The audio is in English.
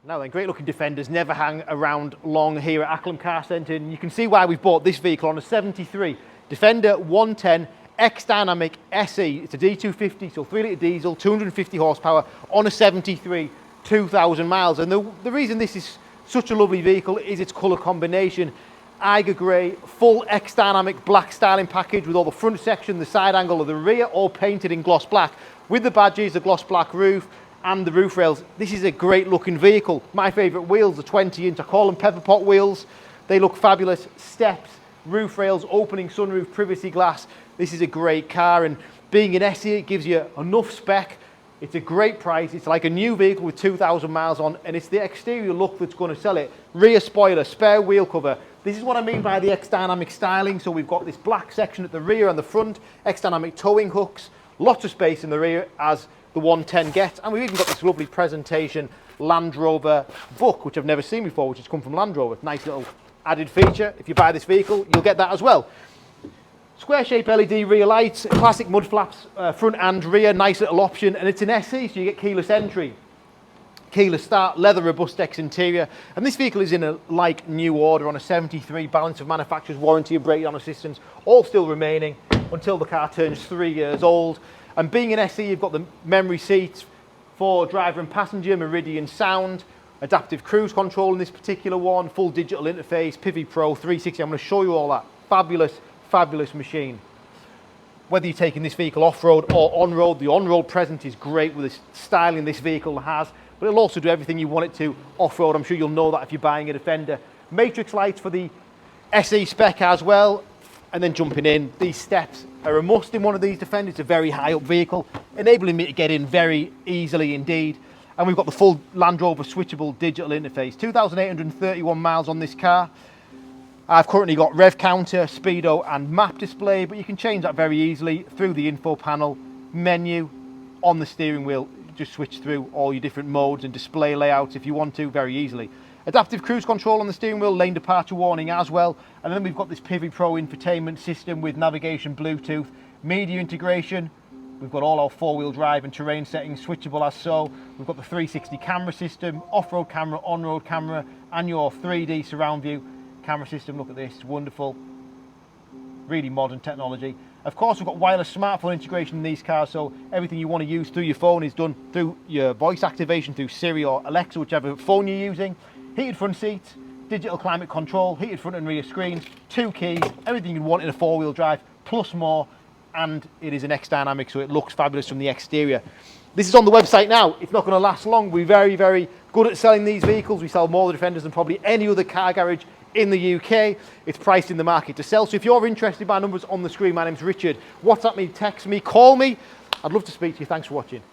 Now then, great looking Defenders never hang around long here at Acklam Car Centre, and you can see why we've bought this vehicle on a 73 Defender 110 X-Dynamic SE. It's a D250, so 3 litre diesel, 250 horsepower on a 73, 2,000 miles. And the reason this is such a lovely vehicle is its colour combination. Eiger Grey, full X-Dynamic black styling package with all the front section, the side angle of the rear, all painted in gloss black. With the badges, the gloss black roof, and the roof rails. This is a great looking vehicle. My favourite wheels, the 20-inch, I call them pepper pot wheels. They look fabulous. Steps, roof rails, opening sunroof, privacy glass. This is a great car, and being an SE, it gives you enough spec. It's a great price. It's like a new vehicle with 2,000 miles on, and it's the exterior look that's going to sell it. Rear spoiler, spare wheel cover. This is what I mean by the X-Dynamic styling. So we've got this black section at the rear and the front, X-Dynamic towing hooks, lots of space in the rear as the 110 gets, and we've even got this lovely presentation Land Rover book, which I've never seen before, which has come from Land Rover. Nice little added feature. If you buy this vehicle, you'll get that as well. Square shape LED rear lights, classic mud flaps, front and rear, nice little option, and it's an SE, so you get keyless entry, keyless start, leather robust X interior, and this vehicle is in a like new order on a 73, balance of manufacturer's warranty and breakdown assistance, all still remaining until the car turns 3 years old. And being an SE, you've got the memory seats for driver and passenger, Meridian sound, adaptive cruise control in this particular one, full digital interface, Pivi Pro 360. I'm going to show you all that. Fabulous, fabulous machine. Whether you're taking this vehicle off-road or on-road, the on-road present is great with the styling this vehicle has, but it'll also do everything you want it to off-road. I'm sure you'll know that if you're buying a Defender. Matrix lights for the SE spec as well. And then jumping in, these steps are a must in one of these Defenders. It's a very high up vehicle, enabling me to get in very easily indeed. And we've got the full Land Rover switchable digital interface. 2,831 miles on this car. I've currently got rev counter, speedo and map display, but you can change that very easily through the info panel, menu, on the steering wheel. Just switch through all your different modes and display layouts if you want to, very easily. Adaptive cruise control on the steering wheel, lane departure warning as well. And then we've got this Pivi Pro infotainment system with navigation, Bluetooth, media integration. We've got all our four-wheel drive and terrain settings switchable as so. We've got the 360 camera system, off-road camera, on-road camera, and your 3D surround view camera system. Look at this, it's wonderful. Really modern technology. Of course, we've got wireless smartphone integration in these cars, so everything you want to use through your phone is done through your voice activation through Siri or Alexa, whichever phone you're using. Heated front seats, digital climate control, heated front and rear screens, 2 keys, everything you want in a four-wheel drive, plus more, and it is an X-Dynamic, so it looks fabulous from the exterior. This is on the website now. It's not going to last long. We're very, very good at selling these vehicles. We sell more Defenders than probably any other car garage in the UK. It's priced in the market to sell. So if you're interested, my number's on the screen. My name's Richard. WhatsApp me, text me, call me. I'd love to speak to you. Thanks for watching.